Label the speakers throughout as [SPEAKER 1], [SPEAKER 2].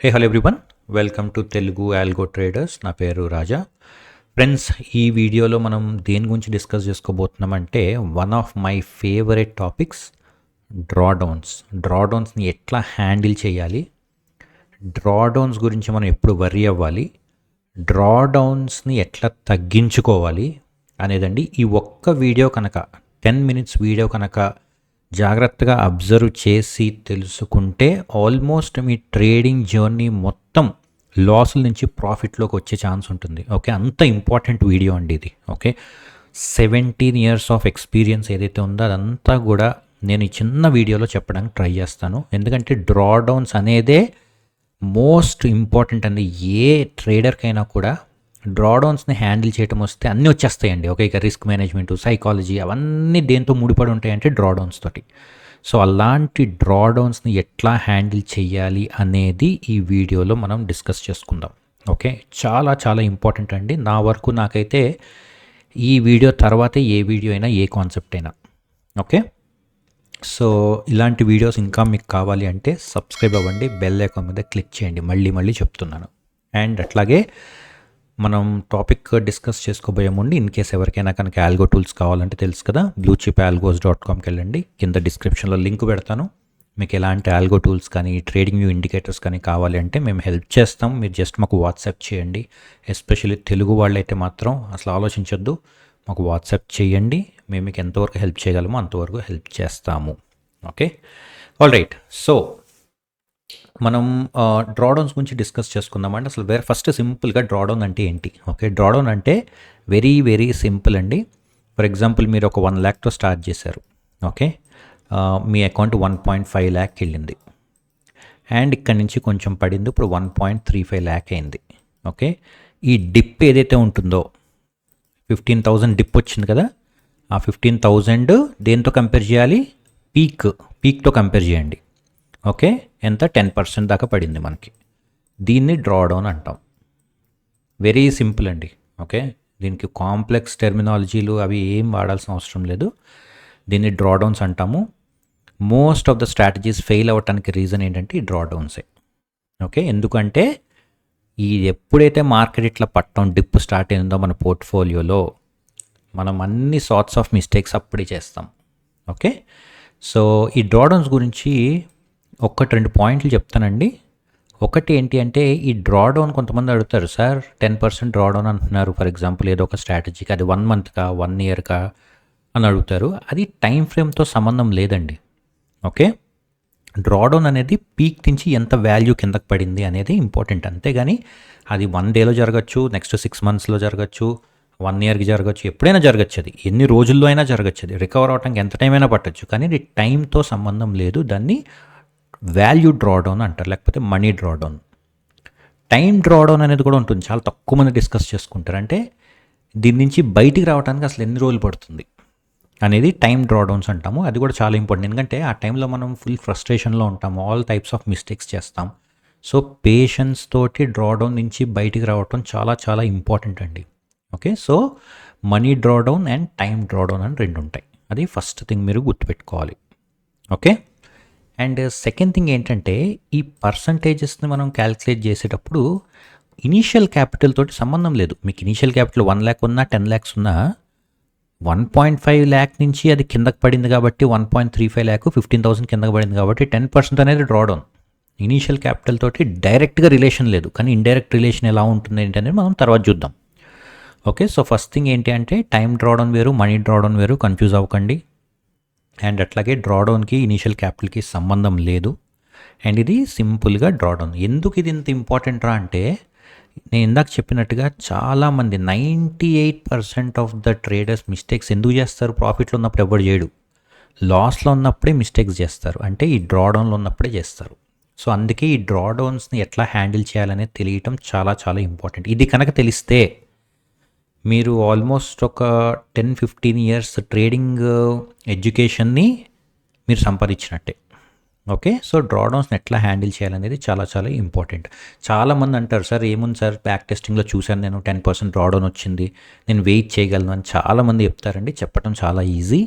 [SPEAKER 1] Hello everyone, welcome to Telugu algo traders. నా పేరు Raja. Friends, ఈ వీడియోలో మనం దేని గురించి డిస్కస్ చేసుకోబోతున్నామంటే one of my favourite topics డ్రాడౌన్స్ని ఎట్లా హ్యాండిల్ చేయాలి, డ్రాడౌన్స్ గురించి మనం ఎప్పుడు వర్రీ అవ్వాలి, డ్రాడౌన్స్ని ఎట్లా తగ్గించుకోవాలి అనేదండి. ఈ ఒక్క వీడియో కనుక 10 minutes వీడియో కనుక జాగ్రత్తగా అబ్జర్వ్ చేసి తెలుసుకుంటే ఆల్మోస్ట్ మీ ట్రేడింగ్ జర్నీ మొత్తం లాసుల నుంచి ప్రాఫిట్లోకి వచ్చే ఛాన్స్ ఉంటుంది. ఓకే, అంత ఇంపార్టెంట్ వీడియో అండి ఇది. ఓకే, 17 years ఆఫ్ ఎక్స్పీరియన్స్ ఏదైతే ఉందో అదంతా కూడా నేను ఈ చిన్న వీడియోలో చెప్పడానికి ట్రై చేస్తాను. ఎందుకంటే డ్రాడౌన్స్ అనేదే మోస్ట్ ఇంపార్టెంట్ అండి. ఏ ట్రేడర్కైనా కూడా డ్రాడౌన్స్ని హ్యాండిల్ చేయడం వస్తే అన్నీ వచ్చేస్తాయండి. ఓకే, ఇక రిస్క్ మేనేజ్మెంట్, సైకాలజీ అవన్నీ దేంతో ముడిపడి ఉంటాయంటే డ్రాడౌన్స్ తోటి. సో అలాంటి డ్రాడౌన్స్ని ఎట్లా హ్యాండిల్ చేయాలి అనేది ఈ వీడియోలో మనం డిస్కస్ చేసుకుందాం. ఓకే, చాలా చాలా ఇంపార్టెంట్ అండి. నా వరకు నాకైతే ఈ వీడియో తర్వాతే ఏ వీడియో అయినా, ఏ కాన్సెప్ట్ అయినా. ఓకే, సో ఇలాంటి వీడియోస్ ఇంకా మీకు కావాలి అంటే సబ్స్క్రైబ్ అవ్వండి, బెల్ ఐకాన్ మీద క్లిక్ చేయండి. మళ్ళీ చెప్తున్నాను. అండ్ అట్లాగే మనం టాపిక్ డిస్కస్ చేసుకోబోయే ముందు ఇన్ కేస్ ఎవరికైనా కనుక ఆల్గో టూల్స్ కావాలంటే తెలుసు కదా, bluechipalgos.comకి వెళ్ళండి. కింద డిస్క్రిప్షన్లో లింక్ పెడతాను. మీకు ఎలాంటి ఆల్గో టూల్స్ కానీ, ట్రేడింగ్ వ్యూ ఇండికేటర్స్ కానీ కావాలి అంటే మేము హెల్ప్ చేస్తాం. మీరు జస్ట్ మాకు వాట్సాప్ చేయండి. ఎస్పెషల్లీ తెలుగు వాళ్ళైతే మాత్రం అసలు ఆలోచించొద్దు, మాకు వాట్సాప్ చేయండి. మేము మీకు ఎంతవరకు హెల్ప్ చేయగలమో అంతవరకు హెల్ప్ చేస్తాము. Okay, all right. సో మనం డ్రాడౌన్స్ గురించి డిస్కస్ చేసుకుందామండి. అసలు ఫస్ట్ సింపుల్గా డ్రాడౌన్ అంటే ఏంటి? ఓకే, డ్రాడౌన్ అంటే వెరీ సింపుల్ అండి. ఫర్ ఎగ్జాంపుల్ మీరు ఒక 1 lakh స్టార్ట్ చేశారు. ఓకే, మీ అకౌంట్ 1.5 lakh వెళ్ళింది అండ్ ఇక్కడ నుంచి కొంచెం పడింది, ఇప్పుడు 1.35 lakh అయింది. ఓకే, ఈ డిప్ ఏదైతే ఉంటుందో 15,000 డిప్ వచ్చింది కదా, ఆ 15,000 దేంతో కంపేర్ చేయాలి? పీక్తో కంపేర్ చేయండి. ఓకే, ఎంత? 10% దాకా పడింది మనకి. దీన్ని డ్రాడౌన్ అంటాం. వెరీ సింపుల్ అండి. ఓకే, దీనికి కాంప్లెక్స్ టెర్మినాలజీలు అవి ఏం వాడాల్సిన అవసరం లేదు. దీన్ని డ్రాడౌన్స్ అంటాము. Most of the strategies fail అవ్వటానికి రీజన్ ఏంటంటే ఈ డ్రాడౌన్సే. ఓకే, ఎందుకంటే ఈ ఎప్పుడైతే మార్కెట్ ఇట్లా డిప్ స్టార్ట్ అయిందో మన పోర్ట్ఫోలియోలో మనం అన్ని సార్ట్స్ ఆఫ్ మిస్టేక్స్ అప్పుడే చేస్తాం. ఓకే, సో ఈ డ్రాడౌన్స్ గురించి 1-2 పాయింట్లు చెప్తానండి. ఒకటి ఏంటి అంటే, ఈ డ్రాడౌన్ కొంతమంది అడుగుతారు, సార్ 10% డ్రాడౌన్ అంటున్నారు, ఫర్ ఎగ్జాంపుల్ ఏదో ఒక స్ట్రాటజీకి, అది 1 monthకా 1 yearకా అని అడుగుతారు. అది టైం ఫ్రేమ్తో సంబంధం లేదండి. ఓకే, డ్రాడౌన్ అనేది పీక్ నుంచి ఎంత వాల్యూ కిందకి పడింది అనేది ఇంపార్టెంట్. అంతేగాని అది 1 dayలో జరగచ్చు, నెక్స్ట్ 6 monthsలో జరగచ్చు, 1 yearకి జరగచ్చు, ఎప్పుడైనా జరగచ్చు. అది ఎన్ని రోజుల్లో అయినా జరగచ్చు. అది రికవర్ అవడానికి ఎంత టైం అయినా పట్టచ్చు. కానీ ఇది టైంతో సంబంధం లేదు. దాన్ని వాల్యూ డ్రాడౌన్ అంటారు, లేకపోతే మనీ డ్రాడౌన్. టైం డ్రాడౌన్ అనేది కూడా ఉంటుంది, చాలా తక్కువ మంది డిస్కస్ చేసుకుంటారు. అంటే దీని నుంచి బయటికి రావడానికి అసలు ఎన్ని రోజులు పడుతుంది అనేది టైం డ్రాడౌన్స్ అంటాము. అది కూడా చాలా ఇంపార్టెంట్, ఎందుకంటే ఆ టైంలో మనం ఫుల్ ఫ్రస్ట్రేషన్లో ఉంటాము, ఆల్ టైప్స్ ఆఫ్ మిస్టేక్స్ చేస్తాం. సో పేషెన్స్ తోటి డ్రాడౌన్ నుంచి బయటికి రావడం చాలా చాలా ఇంపార్టెంట్ అండి. Okay, so money drawdown and time drawdown అని 2 ఉంటాయి. అది ఫస్ట్ థింగ్ మీరు గుర్తుపెట్టుకోవాలి. ఓకే, అండ్ సెకండ్ థింగ్ ఏంటంటే, ఈ పర్సంటేజెస్ని మనం క్యాల్కులేట్ చేసేటప్పుడు ఇనీషియల్ క్యాపిటల్ తోటి సంబంధం లేదు. మీకు ఇనీషియల్ క్యాపిటల్ 1 lakh ఉన్నా 10 lakhs ఉన్నా 1.5 lakh నుంచి అది కిందకి పడింది కాబట్టి 1.35 lakh 15,000 కిందకి పడింది కాబట్టి 10% అనేది డ్రాడౌన్. ఇనీషియల్ క్యాపిటల్ తోటి డైరెక్ట్గా రిలేషన్ లేదు, కానీ ఇండైరెక్ట్ రిలేషన్ ఎలా ఉంటుంది ఏంటనేది మనం తర్వాత చూద్దాం. ఓకే, సో ఫస్ట్ థింగ్ ఏంటి అంటే, టైం డ్రాడౌన్ వేరు, మనీ డ్రాడౌన్ వేరు, కన్ఫ్యూజ్ అవ్వకండి. అండ్ అట్లాగే డ్రాడౌన్కి ఇనీషియల్ క్యాపిటల్కి సంబంధం లేదు. అండ్ ఇది సింపుల్గా డ్రాడౌన్. ఎందుకు ఇది ఇంత ఇంపార్టెంట్ రా అంటే, నేను ఇందాక చెప్పినట్టుగా చాలామంది 98% ఆఫ్ ద ట్రేడర్స్ మిస్టేక్స్ ఎందుకు చేస్తారు? ప్రాఫిట్లో ఉన్నప్పుడు ఎవరు చేయడు, లాస్లో ఉన్నప్పుడే మిస్టేక్స్ చేస్తారు. అంటే ఈ డ్రాడౌన్లో ఉన్నప్పుడే చేస్తారు. సో అందుకే ఈ డ్రాడౌన్స్ని ఎట్లా హ్యాండిల్ చేయాలనేది తెలియటం చాలా చాలా ఇంపార్టెంట్. ఇది కనుక తెలిస్తే మీరు ఆల్మోస్ట్ ఒక 10-15 years ట్రేడింగ్ ఎడ్యుకేషన్ని మీరు సంపాదించినట్టే. ఓకే, సో డ్రాడౌన్స్ని ఎట్లా హ్యాండిల్ చేయాలనేది చాలా చాలా ఇంపార్టెంట్. చాలామంది అంటారు, సార్ ఏముంది సార్, బ్యాక్ టెస్టింగ్లో చూశాను నేను 10% డ్రాడౌన్ వచ్చింది, నేను వెయిట్ చేయగలను అని చాలామంది చెప్తారండి. చెప్పడం చాలా ఈజీ,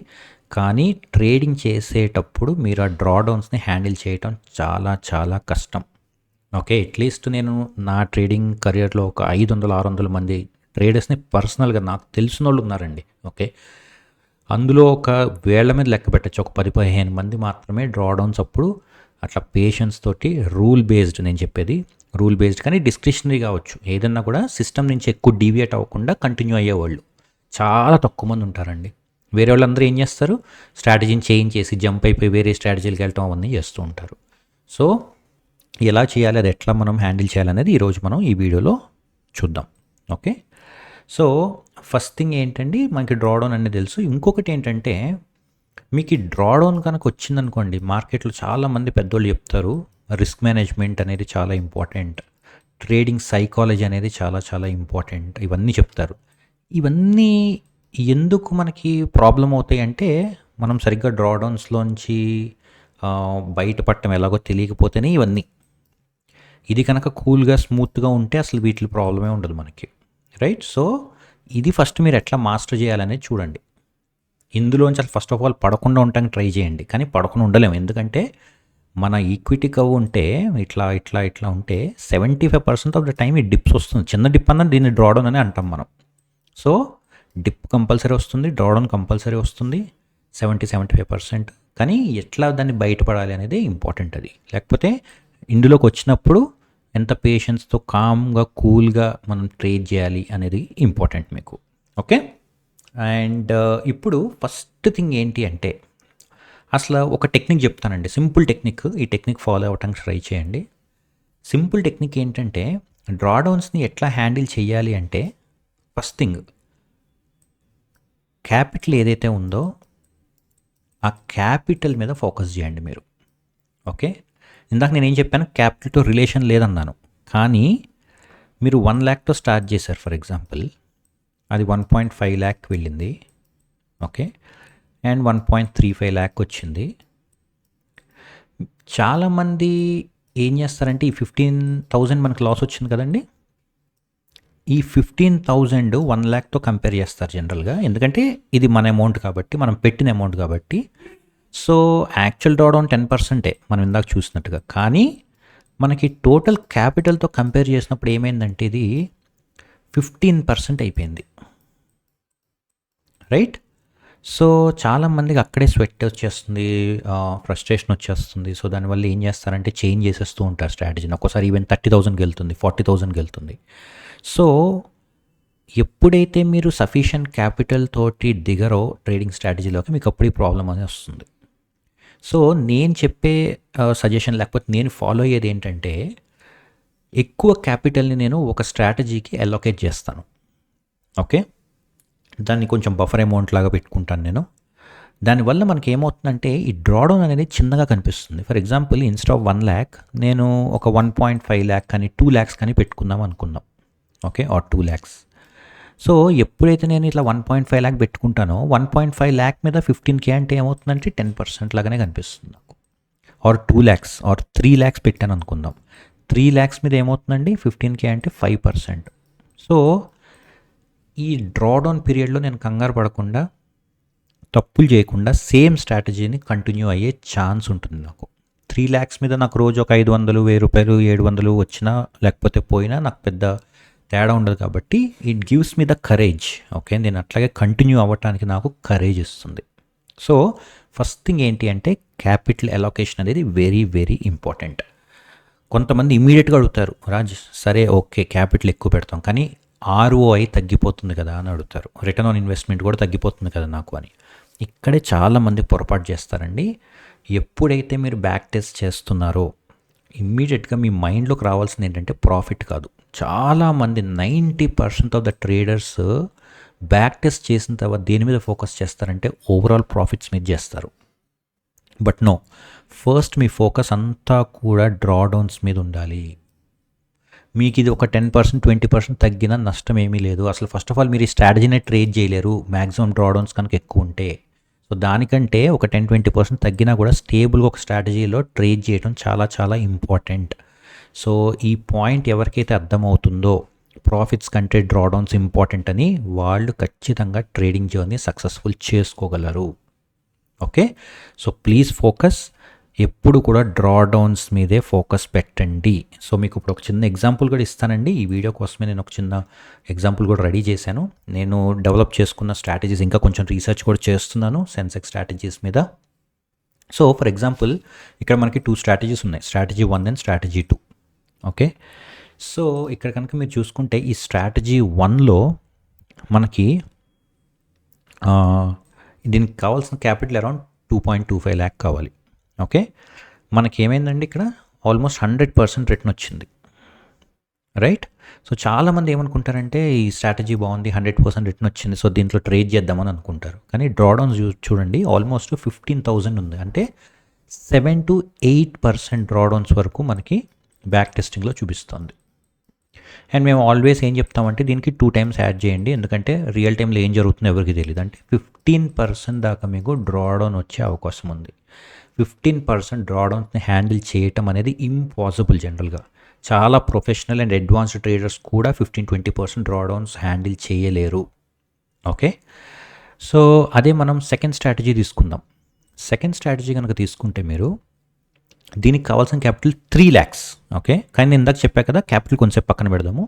[SPEAKER 1] కానీ ట్రేడింగ్ చేసేటప్పుడు మీరు ఆ డ్రాడౌన్స్ని హ్యాండిల్ చేయటం చాలా చాలా కష్టం. ఓకే. అట్‌లీస్ట్ నేను నా ట్రేడింగ్ కెరియర్‌లో ఒక 500, 600 మంది ట్రేడర్స్‌ని పర్సనల్‌గా నాకు తెలిసినోళ్ళు ఉన్నారండి. ఓకే. అందులో ఒక వేళ్ళ మీద లెక్క పెట్టొచ్చు. ఒక 10, 15 మంది మాత్రమే డ్రాడౌన్స్ అప్పుడు అట్లా పేషెన్స్ తోటి రూల్ బేస్డ్ నేను చెప్పేది. రూల్ బేస్డ్ కానీ డిస్క్రిషనరీ కావచ్చు. ఏదన్నా కూడా సిస్టమ్ నుంచి ఎక్కువ డీవియేట్ అవ్వకుండా కంటిన్యూ అయ్యేవాళ్ళు చాలా తక్కువ మంది ఉంటారండి. వేరే వాళ్ళందరూ ఏం చేస్తారు? స్ట్రాటజీని చేంజ్ చేసి జంప్ అయిపోయి వేరే స్ట్రాటజీలకి వెళ్ళటం అవన్నీ చేస్తూ ఉంటారు. సో ఎలా చేయాలి, అది ఎట్లా మనం హ్యాండిల్ చేయాలనేది ఈరోజు మనం ఈ వీడియోలో చూద్దాం. ఓకే. సో ఫస్ట్ థింగ్ ఏంటండి, మనకి డ్రాడౌన్ అనేది తెలుసు. ఇంకొకటి ఏంటంటే, మీకు ఈ డ్రాడౌన్ కనుక వచ్చిందనుకోండి, మార్కెట్లో చాలామంది పెద్దోళ్ళు చెప్తారు రిస్క్ మేనేజ్మెంట్ అనేది చాలా ఇంపార్టెంట్, ట్రేడింగ్ సైకాలజీ అనేది చాలా చాలా ఇంపార్టెంట్, ఇవన్నీ చెప్తారు. ఇవన్నీ ఎందుకు మనకి ప్రాబ్లం అవుతాయి అంటే, మనం సరిగ్గా డ్రాడౌన్స్లోంచి బయటపడటం ఎలాగో తెలియకపోతేనే ఇవన్నీ. ఇది కనుక కూల్గా స్మూత్గా ఉంటే అసలు వీటి ప్రాబ్లమే ఉండదు మనకి, రైట్? సో ఇది ఫస్ట్ మీరు ఎట్లా మాస్టర్ చేయాలనేది చూడండి. ఇందులోంచి అసలు ఫస్ట్ ఆఫ్ ఆల్ పడకుండా ఉండటానికి ట్రై చేయండి. కానీ పడకుండా ఉండలేము, ఎందుకంటే మన ఈక్విటీ కవ్ ఉంటే ఇట్లా ఇట్లా ఇట్లా ఉంటే 75% ఆఫ్ ద టైం ఈ డిప్స్ వస్తుంది. చిన్న డిప్ అన్న దీన్ని డ్రాడౌన్ అని అంటాం మనం. సో డిప్ కంపల్సరీ వస్తుంది, డ్రాడౌన్ కంపల్సరీ వస్తుంది 70-75%. కానీ ఎట్లా దాన్ని బయటపడాలి అనేది ఇంపార్టెంట్. అది లేకపోతే ఇందులోకి వచ్చినప్పుడు ఎంత పేషెన్స్తో కామ్గా కూల్గా మనం ట్రేడ్ చేయాలి అనేది ఇంపార్టెంట్ మీకు. ఓకే. అండ్ ఇప్పుడు ఫస్ట్ థింగ్ ఏంటి అంటే, అసలు ఒక టెక్నిక్ చెప్తానండి, సింపుల్ టెక్నిక్. ఈ టెక్నిక్ ఫాలో అవ్వటానికి ట్రై చేయండి. సింపుల్ టెక్నిక్ ఏంటంటే, డ్రాడౌన్స్ని ఎట్లా హ్యాండిల్ చేయాలి అంటే, ఫస్ట్ థింగ్ క్యాపిటల్ ఏదైతే ఉందో ఆ క్యాపిటల్ మీద ఫోకస్ చేయండి మీరు. ఓకే. ఇందాక నేను ఏం చెప్పాను, క్యాపిటల్తో రిలేషన్ లేదన్నాను. కానీ మీరు 1 lakh స్టార్ట్ చేశారు ఫర్ ఎగ్జాంపుల్, అది 1.5 lakh వెళ్ళింది. ఓకే. అండ్ 1.35 lakh వచ్చింది. చాలామంది ఏం చేస్తారంటే, ఈ 15,000 మనకు లాస్ వచ్చింది కదండి, ఈ 15,000 1 lakh కంపేర్ చేస్తారు జనరల్గా. ఎందుకంటే ఇది మన అమౌంట్ కాబట్టి, మనం పెట్టిన అమౌంట్ కాబట్టి. సో యాక్చువల్ డ్రాడౌన్ 10%, మనం ఇందాక చూసినట్టుగా. కానీ మనకి టోటల్ క్యాపిటల్తో కంపేర్ చేసినప్పుడు ఏమైందంటే ఇది 15% అయిపోయింది, రైట్? సో చాలామందికి అక్కడే స్వెట్ వచ్చేస్తుంది, ఫ్రస్ట్రేషన్ వచ్చేస్తుంది. సో దానివల్ల ఏం చేస్తారంటే చేంజ్ చేసేస్తూ ఉంటారు స్ట్రాటజీని. ఒక్కోసారి ఈవెన్ 30,000 వెళ్తుంది, 40,000 వెళ్తుంది. సో ఎప్పుడైతే మీరు సఫిషియంట్ క్యాపిటల్ తోటి దిగరో ట్రేడింగ్ స్ట్రాటజీలోకి, మీకు అప్పుడు ఈ ప్రాబ్లం అనేది వస్తుంది. సో నేను చెప్పే సజెషన్, లేకపోతే నేను ఫాలో అయ్యేది ఏంటంటే, ఎక్కువ క్యాపిటల్ని నేను ఒక స్ట్రాటజీకి అలొకేట్ చేస్తాను. ఓకే. దాన్ని కొంచెం బఫర్ అమౌంట్ లాగా పెట్టుకుంటాను నేను. దానివల్ల మనకి ఏమవుతుందంటే, ఈ డ్రాడౌన్ అనేది చిన్నగా కనిపిస్తుంది. For example instead of 1 lakh నేను ఒక 1.5 lakh కానీ 2 lakhs కానీ పెట్టుకుందాం అనుకుందాం. ఓకే. Are 2 lakhs. సో ఎప్పుడైతే నేను ఇట్లా 1.5 lakh పెట్టుకుంటానో, 1.5 lakh మీద 15K అంటే ఏమవుతుందంటే 10% లాగానే కనిపిస్తుంది నాకు. ఆర్ 2 lakhs ఆర్ 3 lakhs పెట్టాను అనుకుందాం, 3 lakhs మీద ఏమవుతుందండి 15K అంటే 5%. సో ఈ డ్రాడౌన్ పీరియడ్లో నేను కంగారు పడకుండా, తప్పులు చేయకుండా సేమ్ స్ట్రాటజీని కంటిన్యూ అయ్యే ఛాన్స్ ఉంటుంది నాకు. 3 lakhs మీద నాకు రోజు ఒక 500, 1000 రూపాయలు, 700 వచ్చినా లేకపోతే పోయినా నాకు పెద్ద తేడా ఉండదు. కాబట్టి it gives me the courage. Okay. నేను అట్లాగే కంటిన్యూ అవ్వటానికి నాకు కరేజ్ ఇస్తుంది. సో ఫస్ట్ థింగ్ ఏంటి అంటే, క్యాపిటల్ అలొకేషన్ అనేది వెరీ వెరీ ఇంపార్టెంట్. కొంతమంది ఇమీడియట్గా అడుగుతారు, రాజ్ సరే ఓకే క్యాపిటల్ ఎక్కువ పెడతాం కానీ ROI తగ్గిపోతుంది కదా అని అడుగుతారు, రిటర్న్ ఆన్ ఇన్వెస్ట్మెంట్ కూడా తగ్గిపోతుంది కదా నాకు అని. ఇక్కడే చాలామంది పొరపాటు చేస్తారండి. ఎప్పుడైతే మీరు బ్యాక్ టెస్ట్ చేస్తున్నారో ఇమ్మీడియట్గా మీ మైండ్లోకి రావాల్సింది ఏంటంటే ప్రాఫిట్ కాదు. చాలామంది 90% of the traders back test చేసిన తర్వాత దేని మీద ఫోకస్ చేస్తారంటే ఓవరాల్ ప్రాఫిట్స్ మీద చేస్తారు. బట్ నో, ఫస్ట్ మీ ఫోకస్ అంతా కూడా డ్రాడౌన్స్ మీద ఉండాలి. మీకు ఇది ఒక 10%, 20% తగ్గినా నష్టం ఏమీ లేదు. అసలు ఫస్ట్ ఆఫ్ ఆల్ మీరు ఈ స్ట్రాటజీనే ట్రేడ్ చేయలేరు మ్యాక్సిమం డ్రాడౌన్స్ కనుక ఎక్కువ ఉంటే. సో దానికంటే ఒక 10-20% తగ్గినా కూడా స్టేబుల్గా ఒక స్ట్రాటజీలో ట్రేడ్ చేయడం చాలా చాలా ఇంపార్టెంట్. సో ఈ పాయింట్ ఎవరికైతే అర్థమవుతుందో, ప్రాఫిట్స్ కంటే డ్రాడౌన్స్ ఇంపార్టెంట్ అని, వాళ్ళు ఖచ్చితంగా ట్రేడింగ్ జర్నీ సక్సెస్ఫుల్ చేసుకోగలరు. ఓకే. So please focus. ఎప్పుడు కూడా డ్రా డౌన్స్ మీదే ఫోకస్ పెట్టండి. సో మీకు ఇప్పుడు ఒక చిన్న ఎగ్జాంపుల్ కూడా ఇస్తానండి. ఈ వీడియో కోసమే నేను ఒక చిన్న ఎగ్జాంపుల్ కూడా రెడీ చేశాను. నేను డెవలప్ చేసుకున్న స్ట్రాటజీస్ ఇంకా కొంచెం రీసెర్చ్ కూడా చేస్తున్నాను సెన్సెక్స్ స్ట్రాటజీస్ మీద. సో ఫర్ ఎగ్జాంపుల్ ఇక్కడ మనకి 2 స్ట్రాటజీస్ ఉన్నాయి, strategy 1 and strategy 2. Okay, so ఇక్కడ కనుక మీరు చూసుకుంటే ఈ స్ట్రాటజీ 1లో మనకి దీనికి కావాల్సిన క్యాపిటల్ అరౌండ్ 2.25 lakh కావాలి. ఓకే, మనకి ఏమైందండి ఇక్కడ ఆల్మోస్ట్ 100% రిటర్న్ వచ్చింది, రైట్? సో చాలామంది ఏమనుకుంటారంటే ఈ స్ట్రాటజీ బాగుంది, 100% రిటర్న్ వచ్చింది, సో దీంట్లో ట్రేడ్ చేద్దామని అనుకుంటారు. కానీ డ్రాడౌన్స్ చూడండి ఆల్మోస్ట్ 15,000 ఉంది, అంటే 7 to 8% డ్రాడౌన్స్ వరకు మనకి బ్యాక్ టెస్టింగ్లో చూపిస్తుంది. అండ్ మేము ఆల్వేస్ ఏం చెప్తామంటే దీనికి 2 times యాడ్ చేయండి, ఎందుకంటే రియల్ టైంలో ఏం జరుగుతుందో ఎవరికి తెలియదు. అంటే 15% దాకా మీకు డ్రాడౌన్ వచ్చే అవకాశం ఉంది. 15% డ్రాడౌన్స్ని హ్యాండిల్ చేయటం అనేది ఇంపాసిబుల్. జనరల్గా చాలా ప్రొఫెషనల్ అండ్ అడ్వాన్స్డ్ ట్రేడర్స్ కూడా 15-20% డ్రాడౌన్స్ హ్యాండిల్ చేయలేరు. ఓకే, సో అదే మనం సెకండ్ స్ట్రాటజీ తీసుకుందాం. సెకండ్ స్ట్రాటజీ కనుక తీసుకుంటే మీరు దీనికి కావాల్సిన క్యాపిటల్ 3 lakhs. ఓకే, కానీ నేను ఇందాక చెప్పా కదా క్యాపిటల్ కొంచెం పక్కన పెడదాము.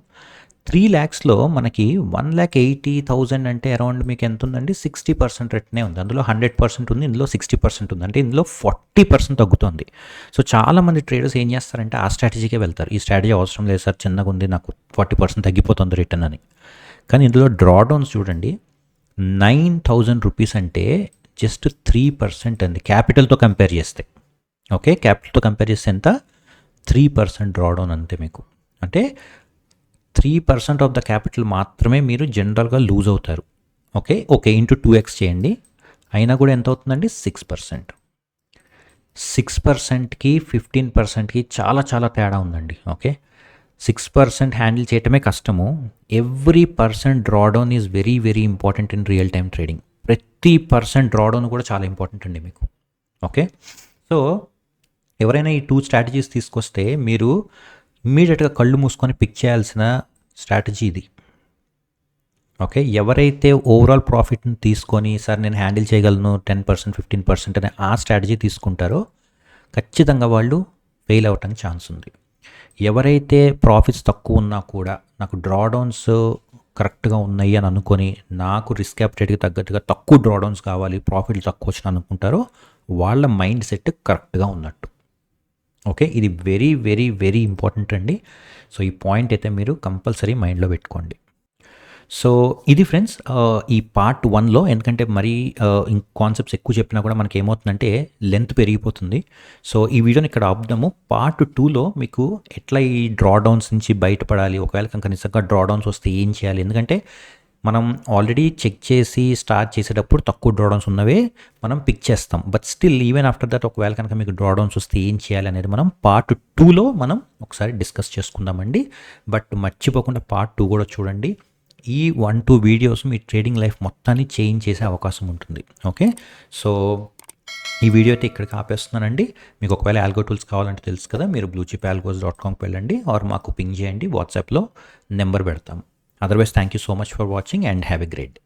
[SPEAKER 1] 3 lakhsలో మనకి 1,80,000 అంటే అరౌండ్ మీకు ఎంత ఉందండి, 60% రిటర్నే ఉంది. అందులో 100% ఉంది, ఇందులో 60% ఉంది, అంటే ఇందులో 40% తగ్గుతుంది. సో చాలామంది ట్రేడర్స్ ఏం చేస్తారంటే ఆ స్ట్రాటజీకే వెళ్తారు. ఈ స్ట్రాటజీ అవసరం లేదు సార్, చిన్నగా ఉంది, నాకు 40% తగ్గిపోతుంది రిటర్న్ అని. కానీ ఇందులో డ్రాడౌన్స్ చూడండి 9,000 రూపీస్, అంటే జస్ట్ 3% అండి క్యాపిటల్తో కంపేర్ చేస్తే. ఓకే, క్యాపిటల్తో కంపేర్ చేస్తే ఎంత, 3% డ్రాడౌన్ అంతే మీకు. అంటే 3% ఆఫ్ ద క్యాపిటల్ మాత్రమే మీరు జనరల్గా లూజ్ అవుతారు. ఓకే ఇంటూ 2x చేయండి, అయినా కూడా ఎంత అవుతుందండి, 6%. 6%కి 15%కి చాలా చాలా తేడా ఉందండి. ఓకే, 6% హ్యాండిల్ చేయటమే కష్టము. Every percent drawdown is very very important in real time trading. ప్రతి % డ్రాడౌన్ కూడా చాలా ఇంపార్టెంట్ అండి మీకు. ఓకే, సో ఎవరైనా ఈ 2 స్ట్రాటజీస్ తీసుకొస్తే మీరు ఇమ్మీడియట్గా కళ్ళు మూసుకొని పిక్ చేయాల్సిన స్ట్రాటజీ ఇది. ఓకే, ఎవరైతే ఓవరాల్ ప్రాఫిట్ని తీసుకొని సార్ నేను హ్యాండిల్ చేయగలను 10%, 15% అనే ఆ స్ట్రాటజీ తీసుకుంటారో ఖచ్చితంగా వాళ్ళు ఫెయిల్ అవ్వటానికి ఛాన్స్ ఉంది. ఎవరైతే ప్రాఫిట్స్ తక్కువ ఉన్నా కూడా నాకు డ్రాడౌన్స్ కరెక్ట్గా ఉన్నాయి అని అనుకొని నాకు రిస్క్ అప్డేట్కి తగ్గట్టుగా తక్కువ డ్రాడౌన్స్ కావాలి, ప్రాఫిట్లు తక్కువ వచ్చిన అనుకుంటారో వాళ్ళ మైండ్ సెట్ కరెక్ట్గా ఉన్నట్టు. ఓకే, ఇది వెరీ వెరీ వెరీ ఇంపార్టెంట్ అండి. సో ఈ పాయింట్ అయితే మీరు కంపల్సరీ మైండ్లో పెట్టుకోండి. సో ఇది ఫ్రెండ్స్ ఈ పార్ట్ 1లో, ఎందుకంటే మరీ కాన్సెప్ట్స్ ఎక్కువ చెప్పినా కూడా మనకి ఏమవుతుందంటే లెంత్ పెరిగిపోతుంది. సో ఈ వీడియోని ఇక్కడ ఆపుదాము. పార్ట్ 2లో మీకు ఎట్లా ఈ డ్రాడౌన్స్ నుంచి బయటపడాలి, ఒకవేళ కనుక నిజంగా డ్రాడౌన్స్ వస్తే ఏం చేయాలి, ఎందుకంటే మనం ఆల్రెడీ చెక్ చేసి స్టార్ట్ చేసేటప్పుడు తక్కువ డ్రాడౌన్స్ ఉన్నవే మనం పిక్ చేస్తాం. But still even after that ఒకవేళ కనుక మీకు డ్రాడౌన్స్ వస్తే ఏం చేయాలి అనేది మనం పార్ట్ 2లో మనం ఒకసారి డిస్కస్ చేసుకుందామండి. బట్ మర్చిపోకుండా పార్ట్ 2 కూడా చూడండి. ఈ 1-2 వీడియోస్ మీ ట్రేడింగ్ లైఫ్ మొత్తాన్ని చేంజ్ చేసే అవకాశం ఉంటుంది. ఓకే, సో ఈ వీడియో అయితే ఇక్కడికి ఆపేస్తున్నానండి. మీకు ఒకవేళ ఆల్గో టూల్స్ కావాలంటే తెలుసు కదా, మీరు bluechipalgos.comకి వెళ్ళండి, ఆర్ మాకు పింగ్ చేయండి, వాట్సాప్లో నెంబర్ పెడతాము. Otherwise, thank you so much for watching and have a great day.